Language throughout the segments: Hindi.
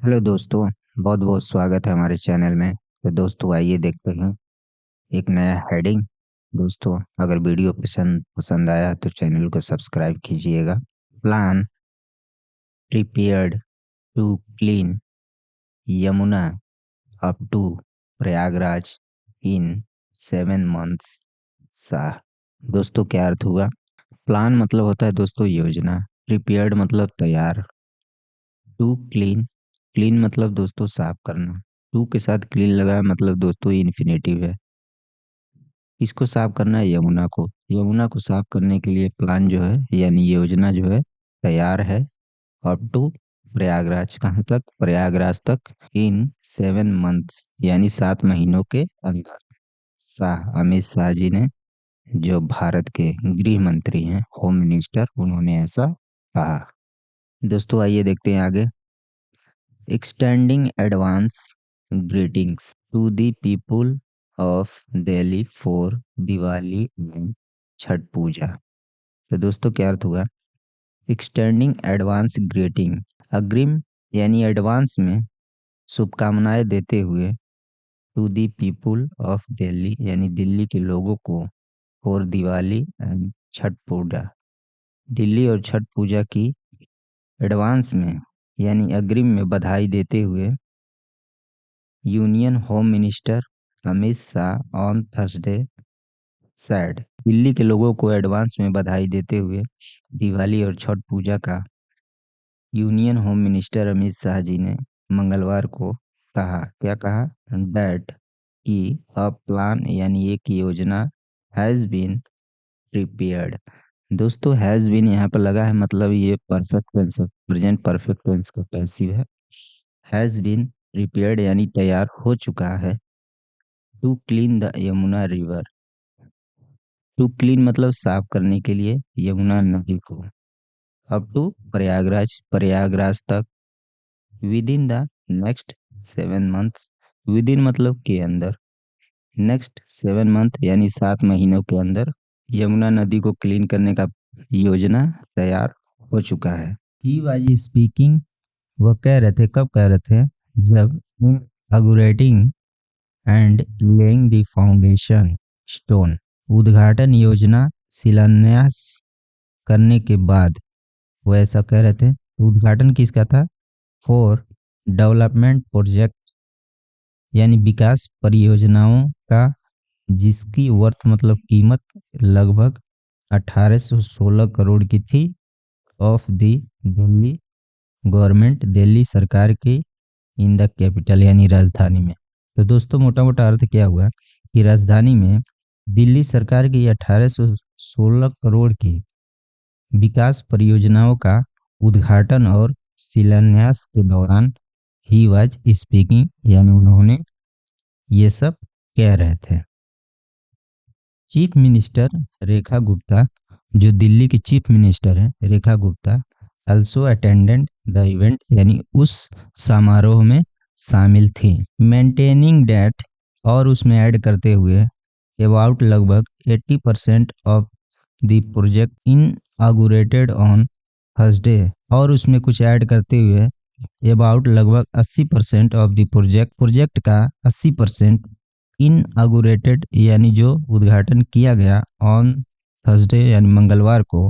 हेलो दोस्तों, बहुत बहुत स्वागत है हमारे चैनल में। तो दोस्तों आइए देखते हैं एक नया हेडिंग। दोस्तों अगर वीडियो पसंद पसंद आया तो चैनल को सब्सक्राइब कीजिएगा। Plan prepared to clean Yamuna up to Prayagraj in 7 months. सा दोस्तों क्या अर्थ हुआ? प्लान मतलब होता है दोस्तों योजना, प्रिपेयर्ड मतलब तैयार, टू क्लीन, क्लीन मतलब दोस्तों साफ करना, टू के साथ क्लीन लगा है मतलब दोस्तों इन्फिनेटिव है। इसको साफ करना है यमुना को साफ करने के लिए प्लान जो है यानी योजना जो है तैयार है। अप टू प्रयागराज, कहाँ तक? प्रयागराज तक। इन 7 मंथ्स यानी 7 महीनों के अंदर। अमित शाह जी ने, जो भारत के गृह मंत्री हैं, होम मिनिस्टर, उन्होंने ऐसा कहा। दोस्तों आइए देखते हैं आगे। Extending advance greetings to the people of Delhi for Diwali and Chhath पूजा। तो दोस्तों क्या अर्थ हुआ? एक्सटेंडिंग एडवांस ग्रीटिंग, अग्रिम यानी एडवांस में शुभकामनाएं देते हुए, to the people of Delhi यानी दिल्ली के लोगों को, फॉर दिवाली एंड छठ पूजा, दिल्ली और छठ पूजा की एडवांस में यानी अग्रिम में बधाई देते हुए, union home minister Amit Shah on Thursday sad, Delhi के लोगों को एडवांस में बधाई देते हुए दिवाली और छठ पूजा का union home minister Amit Shah ji ने मंगलवार को कहा। क्या कहा? दैट कि अ प्लान यानी एक योजना हैज़ बीन प्रिपेयर्ड। दोस्तों हैज़ बीन यहाँ पर लगा है मतलब ये परफेक्ट टेंस है, प्रेजेंट परफेक्ट टेंस का पैसिव है। हैज़ बीन प्रिपेयर्ड यानी तैयार हो चुका है, to clean the Yamuna river, to clean मतलब साफ करने के लिए यमुना नदी को, अप टू प्रयागराज, प्रयागराज तक, with in the next 7 months, with in मतलब के अंदर, नेक्स्ट 7 मंथ यानी 7 महीनों के अंदर यमुना नदी को क्लीन करने का योजना तैयार हो चुका है। ही वाज स्पीकिंग, वह कह रहे थे, कब कह रहे थे? जब inaugurating and laying the foundation stone, उद्घाटन योजना शिलान्यास करने के बाद वो ऐसा कह रहे थे। तो उद्घाटन किसका था? फॉर डेवलपमेंट प्रोजेक्ट यानी विकास परियोजनाओं का, जिसकी वर्थ मतलब कीमत लगभग 1816 करोड़ की थी, of the Delhi government, Delhi सरकार की, इन द कैपिटल यानी राजधानी में। तो दोस्तों मोटा मोटा अर्थ क्या हुआ कि राजधानी में दिल्ली सरकार की 1816 करोड़ की विकास परियोजनाओं का उद्घाटन और शिलान्यास के दौरान ही वाज स्पीकिंग यानी उन्होंने ये सब कह रहे थे। चीफ मिनिस्टर रेखा गुप्ता, जो दिल्ली की चीफ मिनिस्टर है Rekha Gupta, also attended the event यानी उस समारोह में शामिल थी। मेंटेनिंग डेट, और उसमें ऐड करते हुए, अबाउट लगभग 80% of the project inaugurated on Thursday, और उसमें कुछ ऐड करते हुए अबाउट लगभग 80% ऑफ द प्रोजेक्ट का 80% इनऑगरेटेड यानी जो उद्घाटन किया गया, ऑन थर्सडे यानी मंगलवार को,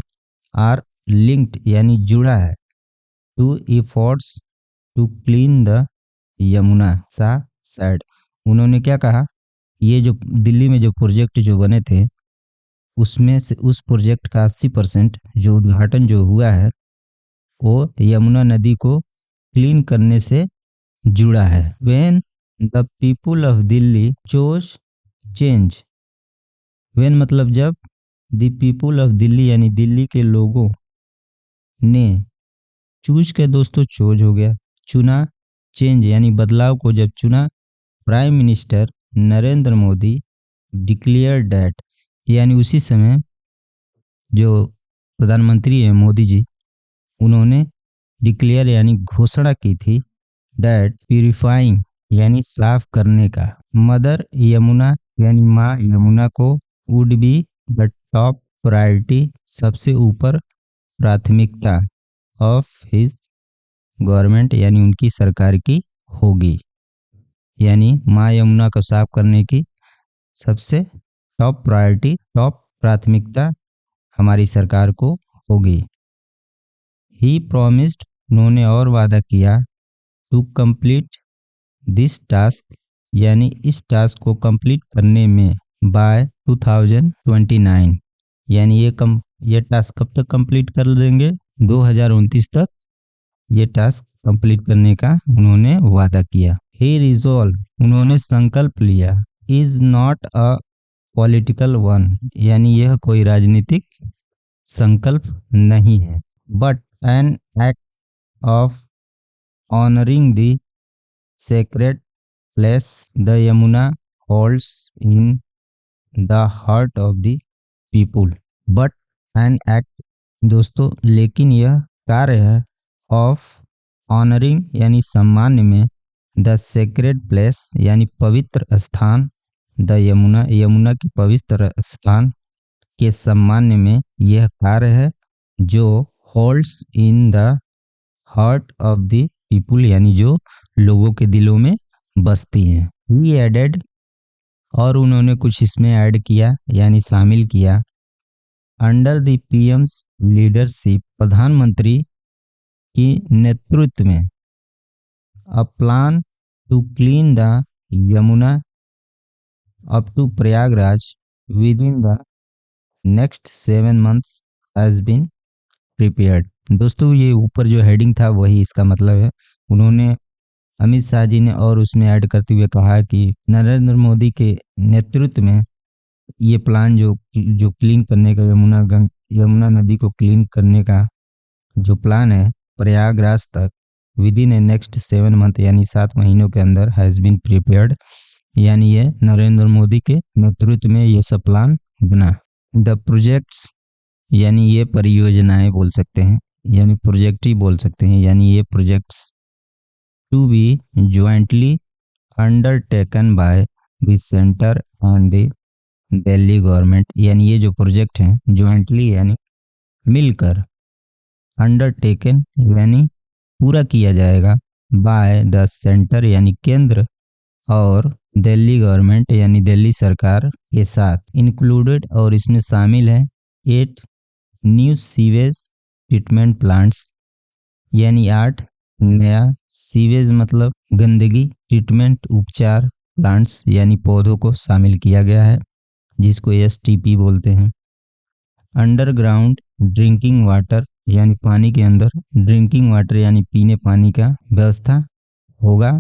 आर लिंक्ड यानी जुड़ा है, to efforts to clean the Yamuna सा साइड। उन्होंने क्या कहा? ये जो दिल्ली में जो प्रोजेक्ट जो बने थे उसमें से उस प्रोजेक्ट का 80% जो उद्घाटन जो हुआ है वो यमुना नदी को क्लीन करने से जुड़ा है। When the people of Delhi chose change, when मतलब जब, द पीपुल ऑफ दिल्ली यानी दिल्ली के लोगों ने, चूज के दोस्तों चोज हो गया, चुना, चेंज यानी बदलाव को जब चुना, prime minister Narendra Modi declare that यानी उसी समय जो प्रधानमंत्री है मोदी जी, उन्होंने डिक्लेयर यानी घोषणा की थी, डैट प्यूरिफाइंग यानी साफ करने का, मदर यमुना यानी माँ यमुना को, would be the top priority सबसे ऊपर प्राथमिकता, ऑफ हिज गवर्नमेंट यानी उनकी सरकार की होगी। यानी माँ यमुना को साफ करने की सबसे टॉप प्रायोरिटी, टॉप प्राथमिकता हमारी सरकार को होगी। ही प्रॉमिस्ड, उन्होंने और वादा किया, टू कंप्लीट दिस टास्क, यानी इस टास्क को कंप्लीट करने में बाय 2029, यानी ये टास्क कब तक कंप्लीट कर देंगे, 2029 तक ये टास्क कंप्लीट करने का उन्होंने वादा किया। ही रिजॉल्व, उन्होंने संकल्प लिया, is not a political one, यानी यह कोई राजनीतिक संकल्प नहीं है, but an act of honouring the sacred place the Yamuna holds in the heart of the people. But an act, दोस्तों लेकिन यह कार्य है, ऑफ ऑनरिंग यानी सम्मान में, द सेक्रेड प्लेस यानी पवित्र स्थान, द यमुना, यमुना की पवित्र स्थान के सम्मान में यह कार्य है, जो holds in the heart of the people, यानी जो लोगों के दिलों में बसती हैं। ही एडेड, और उन्होंने कुछ इसमें ऐड किया यानी शामिल किया, अंडर द पीएम्स लीडरशिप, प्रधानमंत्री की नेतृत्व में, a plan to clean the Yamuna up to Prayagraj within the next 7 months has been prepared. दोस्तों ये ऊपर जो हेडिंग था वही इसका मतलब है। उन्होंने अमित शाह जी ने और उसमें ऐड करते हुए कहा कि नरेंद्र मोदी के नेतृत्व में ये प्लान जो जो क्लीन करने का, यमुना नदी को क्लीन करने का जो प्लान है प्रयागराज तक, with in A next 7 month यानी 7 महीनों के अंदर हैज़ बीन प्रिपेयर्ड, यानी ये नरेंद्र मोदी के नेतृत्व में ये सब प्लान बना। द प्रोजेक्ट्स, यानी ये परियोजनाएं बोल सकते हैं, यानी प्रोजेक्ट ही बोल सकते हैं, यानी ये projects to be jointly undertaken by the centre and the Delhi government, यानी ये जो प्रोजेक्ट हैं ज्वाइंटली यानी मिलकर, अंडरटेकन यानी पूरा किया जाएगा, बाय द सेंटर यानी केंद्र, और दिल्ली गवर्नमेंट यानी दिल्ली सरकार के साथ, इंक्लूडेड और इसमें शामिल है 8 न्यू सीवेज ट्रीटमेंट प्लांट्स, यानी 8 नया सीवेज मतलब गंदगी ट्रीटमेंट उपचार प्लांट्स यानी पौधों को शामिल किया गया है, जिसको एसटीपी बोलते हैं। अंडरग्राउंड ड्रिंकिंग वाटर, यानी पानी के अंदर ड्रिंकिंग वाटर यानी पीने पानी का व्यवस्था होगा।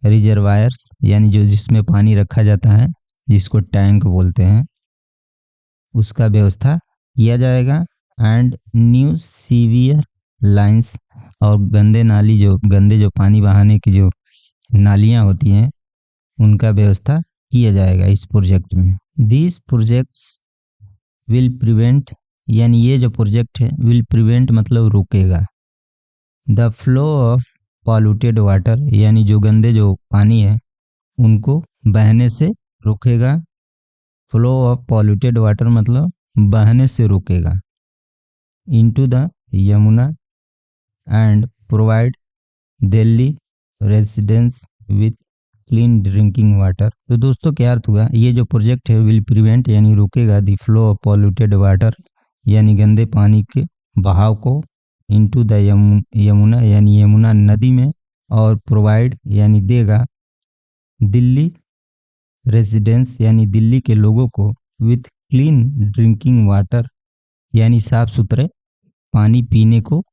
रिजर्वायर्स, यानी जो जिसमें पानी रखा जाता है जिसको टैंक बोलते हैं, उसका व्यवस्था किया जाएगा। एंड न्यू सीवियर लाइंस, और गंदे जो पानी बहाने की जो नालियाँ होती हैं उनका व्यवस्था किया जाएगा इस प्रोजेक्ट में। दिस प्रोजेक्ट्स विल प्रिवेंट, यानी ये जो प्रोजेक्ट है विल प्रिवेंट मतलब रोकेगा, the flow of polluted water, यानी जो गंदे जो पानी है उनको बहने से रोकेगा। फ्लो ऑफ पॉल्यूटेड वाटर मतलब बहने से रोकेगा, into the Yamuna and provide Delhi residents with clean drinking water. तो दोस्तों क्या अर्थ हुआ, ये जो प्रोजेक्ट है विल प्रिवेंट यानी रोकेगा the flow of polluted water, यानी गंदे पानी के बहाव को, इनटू द यमुना यानी यमुना नदी में, और प्रोवाइड यानी देगा दिल्ली रेजिडेंट्स यानी दिल्ली के लोगों को विथ क्लीन ड्रिंकिंग वाटर यानी साफ सुथरे पानी पीने को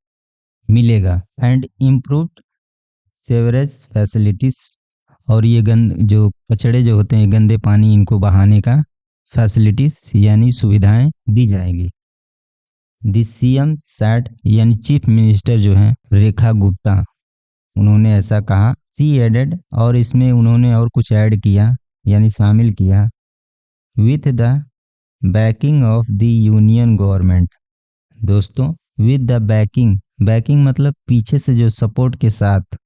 मिलेगा। एंड इम्प्रूव्ड सेवरेज फैसिलिटीज, और ये जो कचड़े जो होते हैं गंदे पानी इनको बहाने का फैसिलिटीज यानी सुविधाएं दी जाएगी। दी सीएम सैड, यानी चीफ मिनिस्टर जो हैं रेखा गुप्ता, उन्होंने ऐसा कहा। सी एडेड, और इसमें उन्होंने और कुछ ऐड किया यानी शामिल किया, with the banking of the union government. दोस्तों विद द बैकिंग मतलब पीछे से जो सपोर्ट के साथ,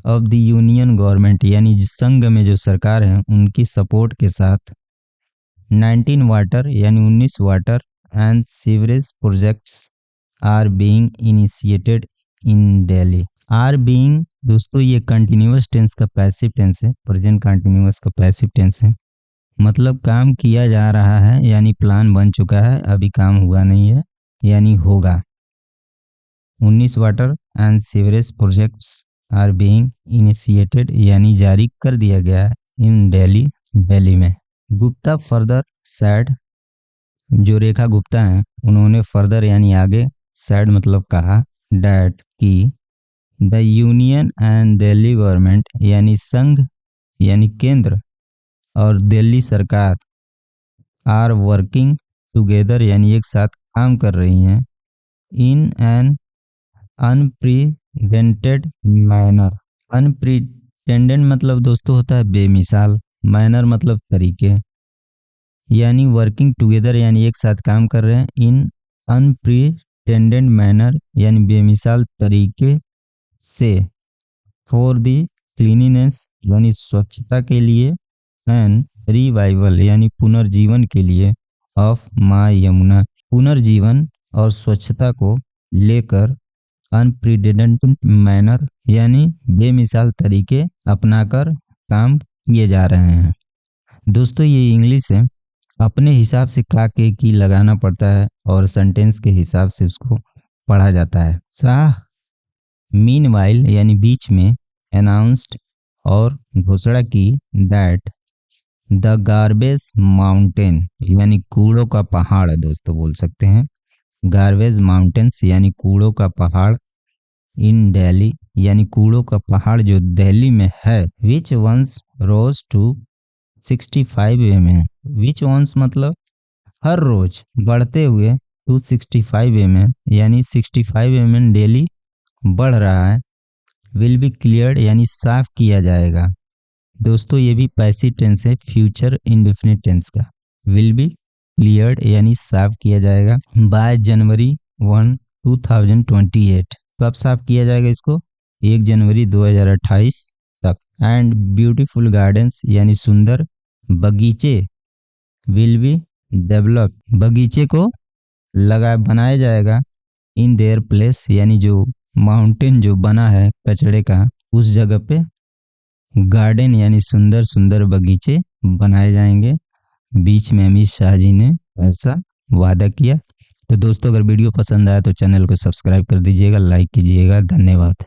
ऑफ द यूनियन गवर्नमेंट यानी जिस संघ में जो सरकार है उनकी सपोर्ट के साथ, 19 वाटर यानी 19 water and sewerage projects are being initiated in Delhi. Are being दोस्तों ये कंटिन्यूअस टेंस का पैसिव टेंस है, प्रेजेंट कंटिन्यूअस का पैसिव टेंस है। मतलब काम किया जा रहा है यानी प्लान बन चुका है, अभी काम हुआ नहीं है यानी होगा। 19 water and sewerage projects are being initiated यानी जारी कर दिया गया है इन दिल्ली, दिल्ली में। गुप्ता फर्दर सैड, जो रेखा गुप्ता हैं उन्होंने फर्दर यानी आगे, सैड मतलब कहा, डैट की the union and Delhi government यानी संघ यानी केंद्र और दिल्ली सरकार आर वर्किंग टुगेदर यानी एक साथ काम कर रही हैं in an unprecedented manner. Unprecedented मतलब दोस्तों होता है बेमिसाल, मैनर मतलब तरीके, यानी वर्किंग टुगेदर यानी एक साथ काम कर रहे हैं इन अनप्रेसिडेंटेड मैनर यानी बेमिसाल तरीके से, फॉर दी क्लीनिनेस यानी स्वच्छता के लिए, एंड रिवाइवल यानी पुनर्जीवन के लिए, ऑफ माँ यमुना पुनर्जीवन और स्वच्छता को लेकर, अनप्रेसिडेंटेड मैनर यानी बेमिसाल तरीके अपनाकर काम किए जा रहे हैं। दोस्तों ये इंग्लिश है, अपने हिसाब से का के की लगाना पड़ता है और सेंटेंस के हिसाब से उसको पढ़ा जाता है। शाह मीनवाइल यानी बीच में, अनाउंस्ड और घोषणा की, दैट द गार्बेज माउंटेन यानी कूड़ों का पहाड़ दोस्तों बोल सकते हैं, गार्बेज माउंटेन्स यानी कूड़ों का पहाड़, इन दिल्ली यानी कूड़ों का पहाड़ जो दिल्ली में है, which once rose to 65 mm, which once मतलब हर रोज बढ़ते हुए, टू 65 mm यानी 65 mm डेली बढ़ रहा है, विल बी क्लियर्ड यानी साफ किया जाएगा। दोस्तों ये भी पैसिव टेंस है फ्यूचर इंडेफिनिट टेंस का, विल बी क्लियर्ड यानी साफ किया जाएगा बाय जनवरी 1, 2028। कब साफ किया जाएगा इसको? 1 जनवरी 2028 तक। एंड ब्यूटीफुल गार्डन्स यानी सुंदर बगीचे, विल बी डेवलप बगीचे को बनाया जाएगा इन देयर प्लेस यानी जो माउंटेन जो बना है कचड़े का उस जगह पे गार्डन यानी सुंदर सुंदर बगीचे बनाए जाएंगे। बीच में अमित शाह जी ने ऐसा वादा किया। तो दोस्तों अगर वीडियो पसंद आया तो चैनल को सब्सक्राइब कर दीजिएगा, लाइक कीजिएगा। धन्यवाद।